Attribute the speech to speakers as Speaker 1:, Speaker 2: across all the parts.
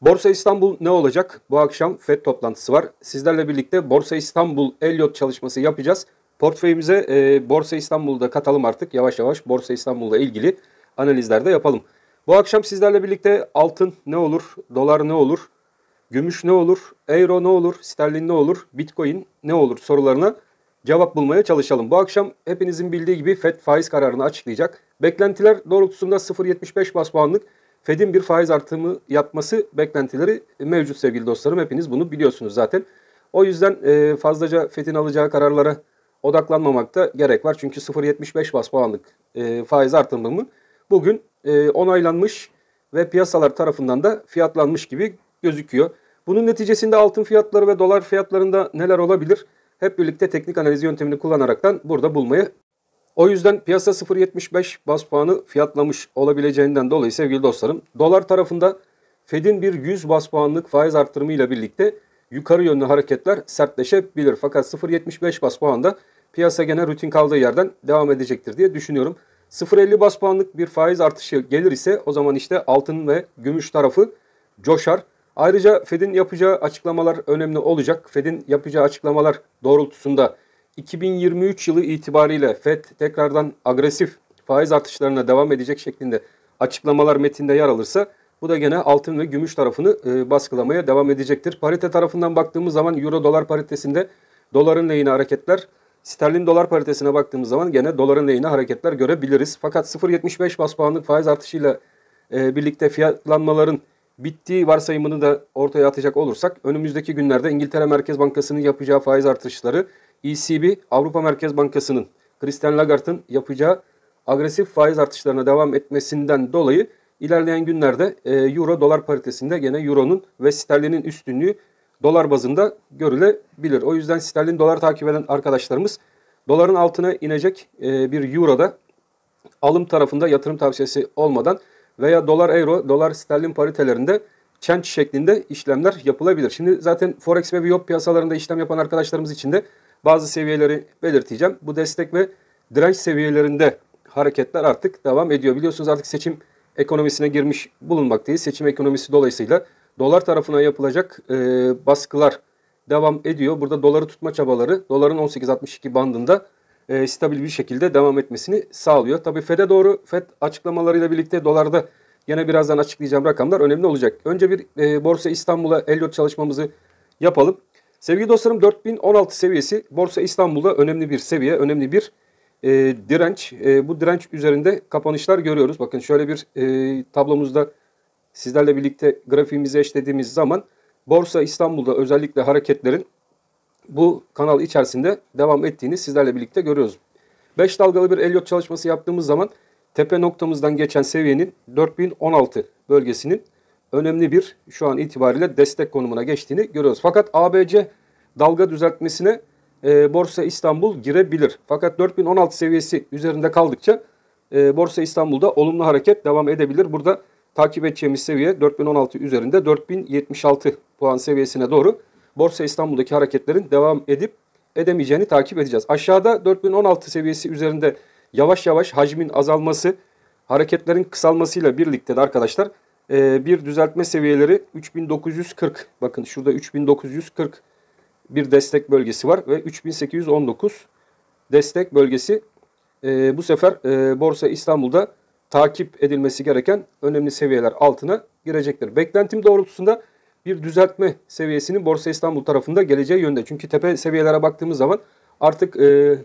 Speaker 1: Borsa İstanbul ne olacak? Bu akşam FED toplantısı var. Sizlerle birlikte Borsa İstanbul Elliott çalışması yapacağız. Portföyümüze Borsa İstanbul'da katalım artık. Yavaş yavaş Borsa İstanbul'la ilgili analizler de yapalım. Bu akşam sizlerle birlikte altın ne olur, dolar ne olur, gümüş ne olur, euro ne olur, sterlin ne olur, bitcoin ne olur sorularına cevap bulmaya çalışalım. Bu akşam hepinizin bildiği gibi FED faiz kararını açıklayacak. Beklentiler doğrultusunda 0,75 bas puanlık Fed'in bir faiz artımı yapması beklentileri mevcut sevgili dostlarım. Hepiniz bunu biliyorsunuz zaten. O yüzden fazlaca Fed'in alacağı kararlara odaklanmamakta gerek var. Çünkü 0,75 bas puanlık faiz artımı bugün onaylanmış ve piyasalar tarafından da fiyatlanmış gibi gözüküyor. Bunun neticesinde altın fiyatları ve dolar fiyatlarında neler olabilir? Hep birlikte teknik analiz yöntemini kullanaraktan burada bulmaya. O yüzden piyasa 0,75 bas puanı fiyatlamış olabileceğinden dolayı sevgili dostlarım, dolar tarafında Fed'in bir 100 bas puanlık faiz arttırımıyla birlikte yukarı yönlü hareketler sertleşebilir. Fakat 0,75 bas puanda piyasa gene rutin kaldığı yerden devam edecektir diye düşünüyorum. 0,50 bas puanlık bir faiz artışı gelir ise o zaman işte altın ve gümüş tarafı coşar. Ayrıca Fed'in yapacağı açıklamalar önemli olacak. Fed'in yapacağı açıklamalar doğrultusunda 2023 yılı itibariyle FED tekrardan agresif faiz artışlarına devam edecek şeklinde açıklamalar metinde yer alırsa bu da gene altın ve gümüş tarafını baskılamaya devam edecektir. Parite tarafından baktığımız zaman euro dolar paritesinde doların lehine hareketler, sterlin dolar paritesine baktığımız zaman gene doların lehine hareketler görebiliriz. Fakat 0,75 bas puanlık faiz artışıyla birlikte fiyatlanmaların bittiği varsayımını da ortaya atacak olursak önümüzdeki günlerde İngiltere Merkez Bankası'nın yapacağı faiz artışları, ECB, Avrupa Merkez Bankası'nın, Christine Lagarde'ın yapacağı agresif faiz artışlarına devam etmesinden dolayı ilerleyen günlerde euro dolar paritesinde gene euronun ve sterlinin üstünlüğü dolar bazında görülebilir. O yüzden sterlin dolar takip eden arkadaşlarımız doların altına inecek bir euroda alım tarafında yatırım tavsiyesi olmadan veya dolar euro, dolar sterlin paritelerinde change şeklinde işlemler yapılabilir. Şimdi zaten Forex ve Viyop piyasalarında işlem yapan arkadaşlarımız için de bazı seviyeleri belirteceğim. Bu destek ve direnç seviyelerinde hareketler artık devam ediyor. Biliyorsunuz artık seçim ekonomisine girmiş bulunmaktayız. Seçim ekonomisi dolayısıyla dolar tarafına yapılacak baskılar devam ediyor. Burada doları tutma çabaları doların 18.62 bandında stabil bir şekilde devam etmesini sağlıyor. Tabii Fed'e doğru Fed açıklamalarıyla birlikte dolarda yine birazdan açıklayacağım rakamlar önemli olacak. Önce bir Borsa İstanbul'a Elliott çalışmamızı yapalım. Sevgili dostlarım 4016 seviyesi Borsa İstanbul'da önemli bir seviye, önemli bir direnç. Bu direnç üzerinde kapanışlar görüyoruz. Bakın şöyle bir tablomuzda sizlerle birlikte grafiğimizi eşlediğimiz zaman Borsa İstanbul'da özellikle hareketlerin bu kanal içerisinde devam ettiğini sizlerle birlikte görüyoruz. 5 dalgalı bir Elliott çalışması yaptığımız zaman tepe noktamızdan geçen seviyenin 4016 bölgesinin önemli bir şu an itibariyle destek konumuna geçtiğini görüyoruz. Fakat ABC dalga düzeltmesine Borsa İstanbul girebilir. Fakat 4016 seviyesi üzerinde kaldıkça Borsa İstanbul'da olumlu hareket devam edebilir. Burada takip edeceğimiz seviye 4016 üzerinde 4076 puan seviyesine doğru Borsa İstanbul'daki hareketlerin devam edip edemeyeceğini takip edeceğiz. Aşağıda 4016 seviyesi üzerinde yavaş yavaş hacmin azalması, hareketlerin kısalmasıyla birlikte de arkadaşlar bir düzeltme seviyeleri 3940. Bakın şurada 3940 bir destek bölgesi var ve 3819 destek bölgesi bu sefer Borsa İstanbul'da takip edilmesi gereken önemli seviyeler altına girecektir. Beklentim doğrultusunda bir düzeltme seviyesinin Borsa İstanbul tarafında geleceği yönde. Çünkü tepe seviyelere baktığımız zaman artık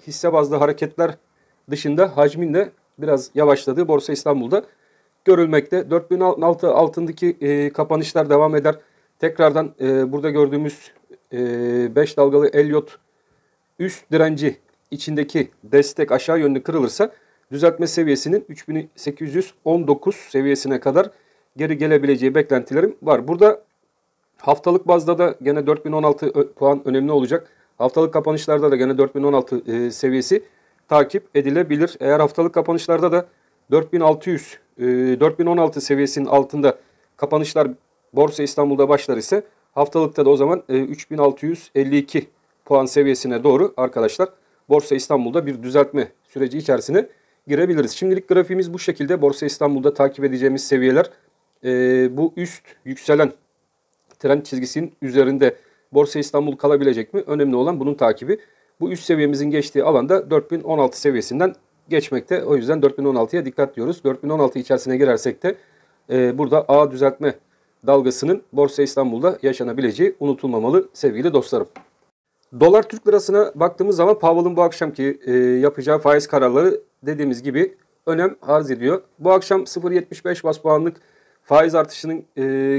Speaker 1: hisse bazlı hareketler dışında hacmin de biraz yavaşladığı Borsa İstanbul'da görülmekte. 4006 altındaki kapanışlar devam eder. Tekrardan burada gördüğümüz 5 dalgalı Elliott üst direnci içindeki destek aşağı yönlü kırılırsa düzeltme seviyesinin 3819 seviyesine kadar geri gelebileceği beklentilerim var. Burada haftalık bazda da gene 4016 puan önemli olacak. Haftalık kapanışlarda da gene 4016 seviyesi takip edilebilir. Eğer haftalık kapanışlarda da 4600, 4016 seviyesinin altında kapanışlar Borsa İstanbul'da başlar ise haftalıkta da o zaman 3652 puan seviyesine doğru arkadaşlar Borsa İstanbul'da bir düzeltme süreci içerisine girebiliriz. Şimdilik grafiğimiz bu şekilde. Borsa İstanbul'da takip edeceğimiz seviyeler bu üst yükselen trend çizgisinin üzerinde Borsa İstanbul kalabilecek mi? Önemli olan bunun takibi. Bu üst seviyemizin geçtiği alanda 4016 seviyesinden geçmekte. O yüzden 4016'ya dikkat diyoruz. 4016 içerisine girersek de burada A düzeltme dalgasının Borsa İstanbul'da yaşanabileceği unutulmamalı sevgili dostlarım. Dolar Türk lirasına baktığımız zaman Powell'ın bu akşamki yapacağı faiz kararları dediğimiz gibi önem arz ediyor. Bu akşam 0.75 bas puanlık faiz artışının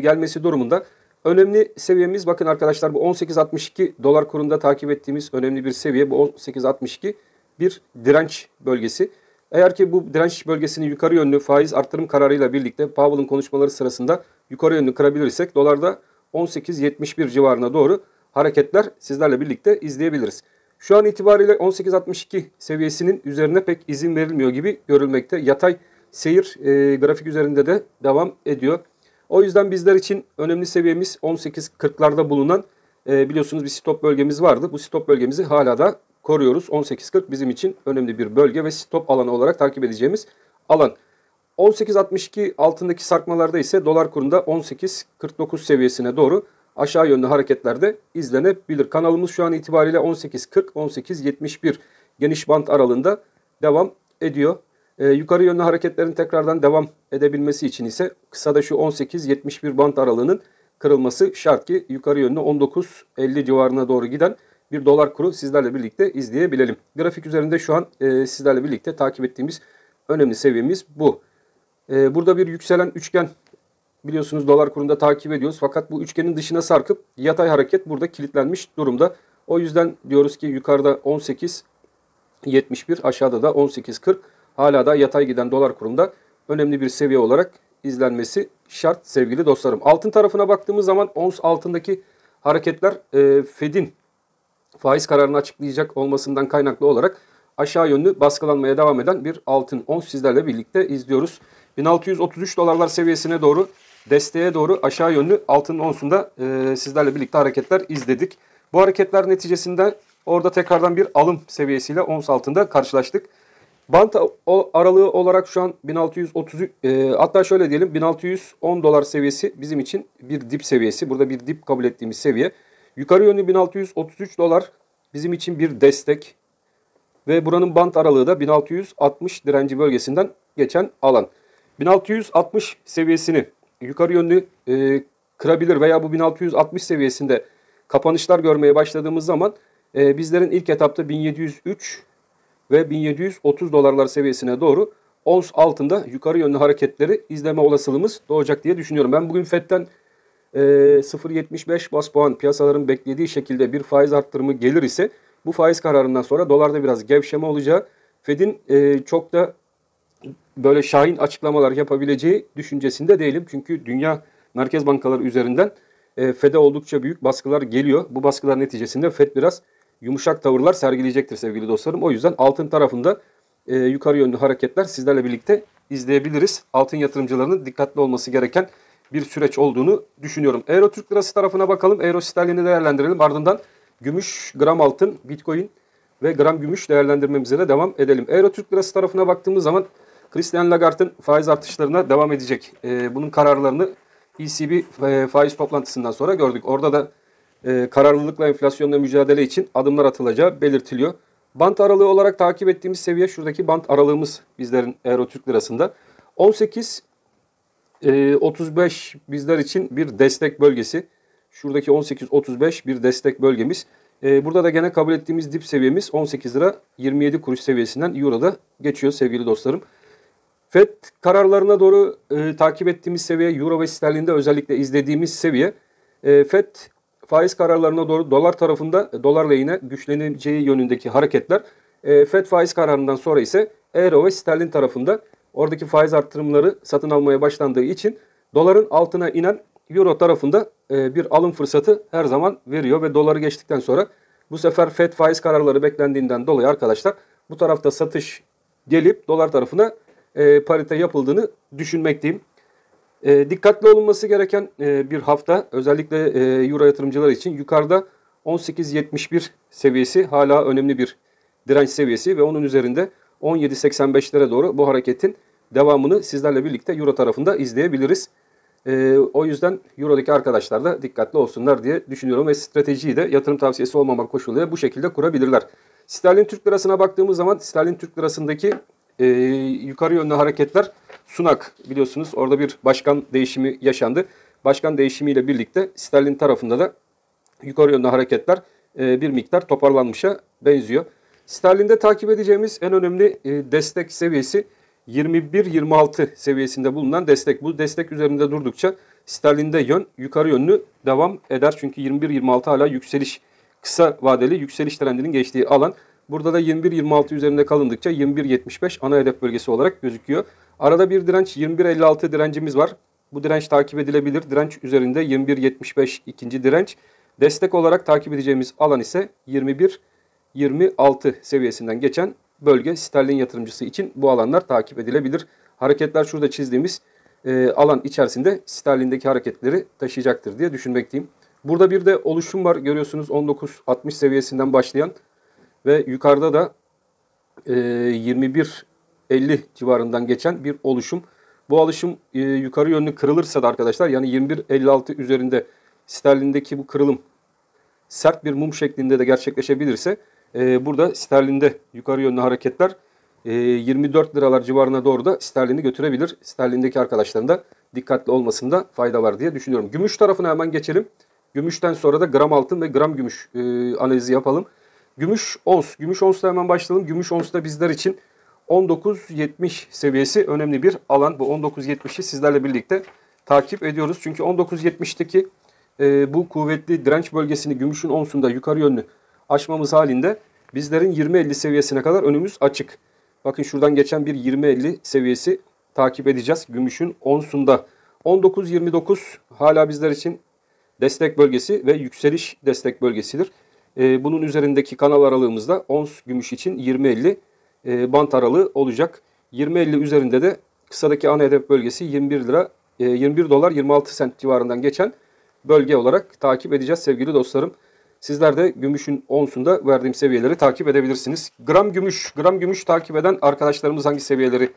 Speaker 1: gelmesi durumunda önemli seviyemiz, bakın arkadaşlar, bu 18.62 dolar kurunda takip ettiğimiz önemli bir seviye. Bu 18.62 bir direnç bölgesi. Eğer ki bu direnç bölgesini yukarı yönlü faiz arttırım kararıyla birlikte Powell'ın konuşmaları sırasında yukarı yönlü kırabilirsek dolarda 18.71 civarına doğru hareketler sizlerle birlikte izleyebiliriz. Şu an itibariyle 18.62 seviyesinin üzerine pek izin verilmiyor gibi görülmekte. Yatay seyir grafik üzerinde de devam ediyor. O yüzden bizler için önemli seviyemiz 18.40'larda bulunan biliyorsunuz bir stop bölgemiz vardı. Bu stop bölgemizi hala da koruyoruz. 18.40 bizim için önemli bir bölge ve stop alanı olarak takip edeceğimiz alan. 18.62 altındaki sarkmalarda ise dolar kurunda 18.49 seviyesine doğru aşağı yönlü hareketlerde izlenebilir. Kanalımız şu an itibariyle 18.40-18.71 geniş bant aralığında devam ediyor. Yukarı yönlü hareketlerin tekrardan devam edebilmesi için ise kısada şu 18.71 bant aralığının kırılması şart ki yukarı yönlü 19.50 civarına doğru giden bir dolar kuru sizlerle birlikte izleyebilelim. Grafik üzerinde şu an sizlerle birlikte takip ettiğimiz önemli seviyemiz bu. Burada bir yükselen üçgen biliyorsunuz dolar kurunda takip ediyoruz. Fakat bu üçgenin dışına sarkıp yatay hareket burada kilitlenmiş durumda. O yüzden diyoruz ki yukarıda 18.71, aşağıda da 18.40 hala da yatay giden dolar kurunda önemli bir seviye olarak izlenmesi şart sevgili dostlarım. Altın tarafına baktığımız zaman ons altındaki hareketler Fed'in faiz kararını açıklayacak olmasından kaynaklı olarak aşağı yönlü baskılanmaya devam eden bir altın ons sizlerle birlikte izliyoruz. 1633 dolarlar seviyesine doğru, desteğe doğru aşağı yönlü altın onsunda sizlerle birlikte hareketler izledik. Bu hareketler neticesinde orada tekrardan bir alım seviyesiyle ons altında karşılaştık. Bant aralığı olarak şu an 1630, hatta şöyle diyelim 1610 dolar seviyesi bizim için bir dip seviyesi. Burada bir dip kabul ettiğimiz seviye. Yukarı yönlü 1633 dolar bizim için bir destek. Ve buranın bant aralığı da 1660 direnci bölgesinden geçen alan. 1660 seviyesini yukarı yönlü kırabilir veya bu 1660 seviyesinde kapanışlar görmeye başladığımız zaman bizlerin ilk etapta 1703 ve 1730 dolarlar seviyesine doğru ons altında yukarı yönlü hareketleri izleme olasılığımız doğacak diye düşünüyorum. Ben bugün FED'den 0.75 bas puan piyasaların beklediği şekilde bir faiz arttırımı gelir ise bu faiz kararından sonra dolarda biraz gevşeme olacağı, Fed'in çok da böyle şahin açıklamalar yapabileceği düşüncesinde değilim. Çünkü dünya merkez bankaları üzerinden Fed'e oldukça büyük baskılar geliyor. Bu baskılar neticesinde Fed biraz yumuşak tavırlar sergileyecektir sevgili dostlarım. O yüzden altın tarafında yukarı yönlü hareketler sizlerle birlikte izleyebiliriz. Altın yatırımcılarının dikkatli olması gereken bir süreç olduğunu düşünüyorum. Euro Türk Lirası tarafına bakalım. Euro sterlini değerlendirelim. Ardından gümüş, gram altın, bitcoin ve gram gümüş değerlendirmemize de devam edelim. Euro Türk Lirası tarafına baktığımız zaman Christine Lagarde'ın faiz artışlarına devam edecek. Bunun kararlarını ECB faiz toplantısından sonra gördük. Orada da kararlılıkla enflasyonla mücadele için adımlar atılacağı belirtiliyor. Bant aralığı olarak takip ettiğimiz seviye şuradaki bant aralığımız bizlerin Euro Türk Lirası'nda. 18.35 bizler için bir destek bölgesi. Şuradaki 18.35 bir destek bölgemiz. Burada da gene kabul ettiğimiz dip seviyemiz 18 lira 27 kuruş seviyesinden Euro'da geçiyor sevgili dostlarım. Fed kararlarına doğru takip ettiğimiz seviye Euro ve sterlinde özellikle izlediğimiz seviye. Fed faiz kararlarına doğru dolar tarafında dolar lehine güçleneceği yönündeki hareketler. Fed faiz kararından sonra ise Euro ve sterlin tarafında oradaki faiz arttırımları satın almaya başlandığı için doların altına inen Euro tarafında bir alım fırsatı her zaman veriyor ve doları geçtikten sonra bu sefer Fed faiz kararları beklendiğinden dolayı arkadaşlar bu tarafta satış gelip dolar tarafına parite yapıldığını düşünmekteyim. Dikkatli olunması gereken bir hafta özellikle Euro yatırımcılar için yukarıda 18.71 seviyesi hala önemli bir direnç seviyesi ve onun üzerinde 17.85'lere doğru bu hareketin devamını sizlerle birlikte Euro tarafında izleyebiliriz. O yüzden Euro'daki arkadaşlar da dikkatli olsunlar diye düşünüyorum ve stratejiyi de yatırım tavsiyesi olmamak koşuluyla bu şekilde kurabilirler. Sterlin Türk Lirası'na baktığımız zaman sterlin Türk Lirası'ndaki yukarı yönlü hareketler, Sunak biliyorsunuz orada bir başkan değişimi yaşandı. Başkan değişimiyle birlikte sterlin tarafında da yukarı yönlü hareketler bir miktar toparlanmışa benziyor. Sterlinde takip edeceğimiz en önemli destek seviyesi 21-26 seviyesinde bulunan destek. Bu destek üzerinde durdukça sterlinde yön yukarı yönlü devam eder. Çünkü 21-26 hala yükseliş, kısa vadeli yükseliş trendinin geçtiği alan. Burada da 21-26 üzerinde kalındıkça 21-75 ana hedef bölgesi olarak gözüküyor. Arada bir direnç 21-56 direncimiz var. Bu direnç takip edilebilir. Direnç üzerinde 21-75 ikinci direnç. Destek olarak takip edeceğimiz alan ise 21-26 seviyesinden geçen bölge. Sterlin yatırımcısı için bu alanlar takip edilebilir. Hareketler şurada çizdiğimiz alan içerisinde sterlindeki hareketleri taşıyacaktır diye düşünmekteyim. Burada bir de oluşum var. Görüyorsunuz 19.60 seviyesinden başlayan ve yukarıda da 21.50 civarından geçen bir oluşum. Bu oluşum yukarı yönlü kırılırsa da arkadaşlar, yani 21.56 üzerinde sterlindeki bu kırılım sert bir mum şeklinde de gerçekleşebilirse burada sterlinde yukarı yönlü hareketler 24 liralar civarına doğru da sterlini götürebilir. Sterlindeki arkadaşların da dikkatli olmasında fayda var diye düşünüyorum. Gümüş tarafına hemen geçelim. Gümüşten sonra da gram altın ve gram gümüş analizi yapalım. Gümüş ons. Gümüş onsla hemen başlayalım. Gümüş onsda bizler için 19.70 seviyesi önemli bir alan. Bu 19.70'i sizlerle birlikte takip ediyoruz. Çünkü 19.70'teki bu kuvvetli direnç bölgesini gümüşün onsunda yukarı yönlü aşmamız halinde bizlerin 20.50 seviyesine kadar önümüz açık. Bakın şuradan geçen bir 20.50 seviyesi takip edeceğiz gümüşün onsunda. 19.29 hala bizler için destek bölgesi ve yükseliş destek bölgesidir. Bunun üzerindeki kanal aralığımızda ons gümüş için 20.50 bant aralığı olacak. 20.50 üzerinde de kısadaki ana hedef bölgesi 21 dolar 26 sent civarından geçen bölge olarak takip edeceğiz sevgili dostlarım. Sizler de gümüşün onsunda verdiğim seviyeleri takip edebilirsiniz. Gram gümüş takip eden arkadaşlarımız hangi seviyeleri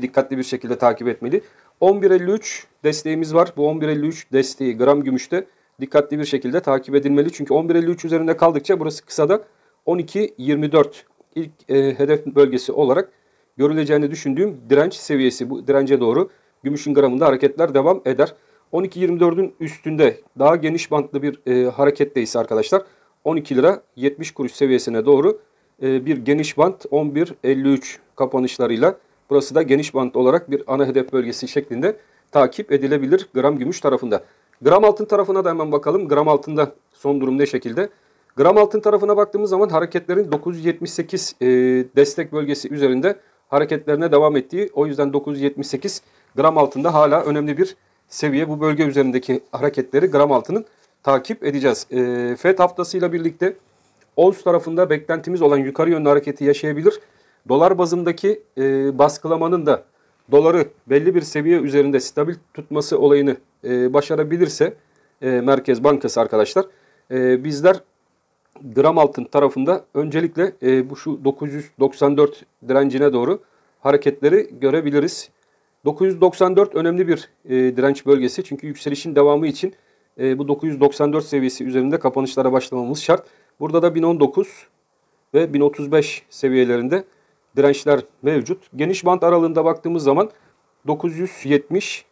Speaker 1: dikkatli bir şekilde takip etmeli? 11.53 desteğimiz var. Bu 11.53 desteği gram gümüşte dikkatli bir şekilde takip edilmeli. Çünkü 11.53 üzerinde kaldıkça burası kısada 12.24 ilk hedef bölgesi olarak görüleceğini düşündüğüm direnç seviyesi. Bu dirence doğru gümüşün gramında hareketler devam eder. 12.24'ün üstünde daha geniş bantlı bir hareketteyiz arkadaşlar. 12 lira 70 kuruş seviyesine doğru bir geniş bant 11.53 kapanışlarıyla burası da geniş bant olarak bir ana hedef bölgesi şeklinde takip edilebilir gram gümüş tarafında. Gram altın tarafına da hemen bakalım. Gram altında son durum ne şekilde? Gram altın tarafına baktığımız zaman hareketlerin 978 destek bölgesi üzerinde hareketlerine devam ettiği, o yüzden 978 gram altında hala önemli bir seviye. Bu bölge üzerindeki hareketleri gram altının takip edeceğiz. FED haftasıyla birlikte ons tarafında beklentimiz olan yukarı yönlü hareketi yaşayabilir. Dolar bazındaki baskılamanın da doları belli bir seviye üzerinde stabil tutması olayını başarabilirse Merkez Bankası arkadaşlar, bizler gram altın tarafında öncelikle bu şu 994 direncine doğru hareketleri görebiliriz. 994 önemli bir direnç bölgesi. Çünkü yükselişin devamı için bu 994 seviyesi üzerinde kapanışlara başlamamız şart. Burada da 1019 ve 1035 seviyelerinde dirençler mevcut. Geniş bant aralığında baktığımız zaman 970,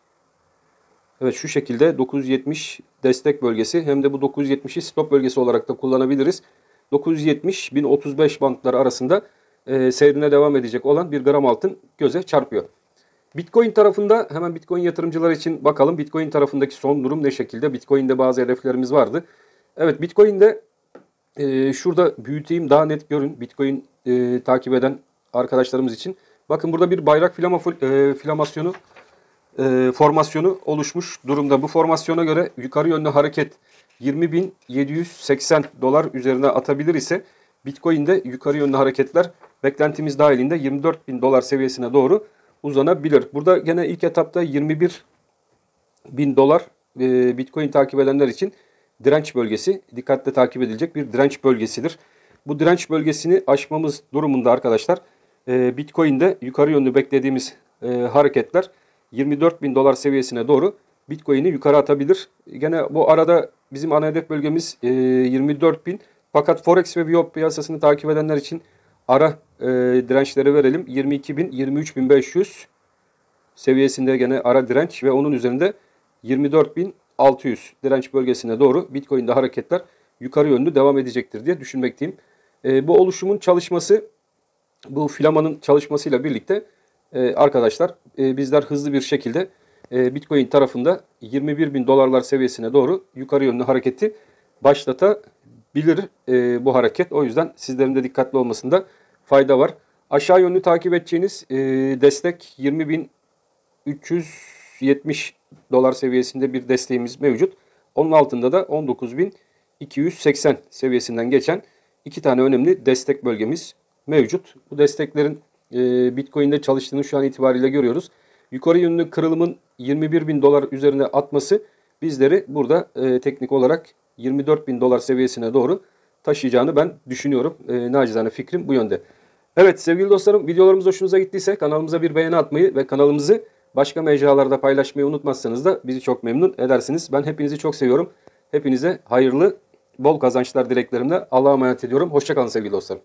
Speaker 1: evet şu şekilde 970 destek bölgesi, hem de bu 970'i stop bölgesi olarak da kullanabiliriz. 970-1035 bantları arasında seyrine devam edecek olan bir gram altın göze çarpıyor. Bitcoin tarafında hemen Bitcoin yatırımcılar için bakalım. Bitcoin tarafındaki son durum ne şekilde? Bitcoin'de bazı hedeflerimiz vardı. Evet, Bitcoin'de şurada büyüteyim daha net görün. Bitcoin takip eden arkadaşlarımız için. Bakın burada bir bayrak formasyonu oluşmuş durumda. Bu formasyona göre yukarı yönlü hareket 20.780 dolar üzerine atabilir ise Bitcoin'de yukarı yönlü hareketler beklentimiz dahilinde 24.000 dolar seviyesine doğru uzanabilir. Burada gene ilk etapta 21.000 dolar Bitcoin takip edenler için direnç bölgesi, dikkatle takip edilecek bir direnç bölgesidir. Bu direnç bölgesini aşmamız durumunda arkadaşlar Bitcoin'de yukarı yönlü beklediğimiz hareketler 24.000 dolar seviyesine doğru Bitcoin'i yukarı atabilir. Gene bu arada bizim ana hedef bölgemiz 24.000. Fakat Forex ve Viyop piyasasını takip edenler için ara dirençleri verelim. 22.000, 23.500 seviyesinde gene ara direnç ve onun üzerinde 24.600 direnç bölgesine doğru Bitcoin'de hareketler yukarı yönlü devam edecektir diye düşünmekteyim. Bu oluşumun çalışması, bu filamanın çalışmasıyla birlikte arkadaşlar bizler hızlı bir şekilde Bitcoin tarafında 21.000 dolarlar seviyesine doğru yukarı yönlü hareketi başlatabilir bu hareket. O yüzden sizlerin de dikkatli olmasında fayda var. Aşağı yönlü takip edeceğiniz destek 20.370 dolar seviyesinde bir desteğimiz mevcut. Onun altında da 19.280 seviyesinden geçen iki tane önemli destek bölgemiz mevcut. Bu desteklerin Bitcoin'de çalıştığını şu an itibariyle görüyoruz. Yukarı yönlü kırılımın 21.000 dolar üzerine atması bizleri burada teknik olarak 24.000 dolar seviyesine doğru taşıyacağını ben düşünüyorum. Nacizane fikrim bu yönde. Evet sevgili dostlarım, videolarımız hoşunuza gittiyse kanalımıza bir beğeni atmayı ve kanalımızı başka mecralarda paylaşmayı unutmazsanız da bizi çok memnun edersiniz. Ben hepinizi çok seviyorum. Hepinize hayırlı, bol kazançlar dileklerimle Allah'a emanet ediyorum. Hoşça kalın sevgili dostlarım.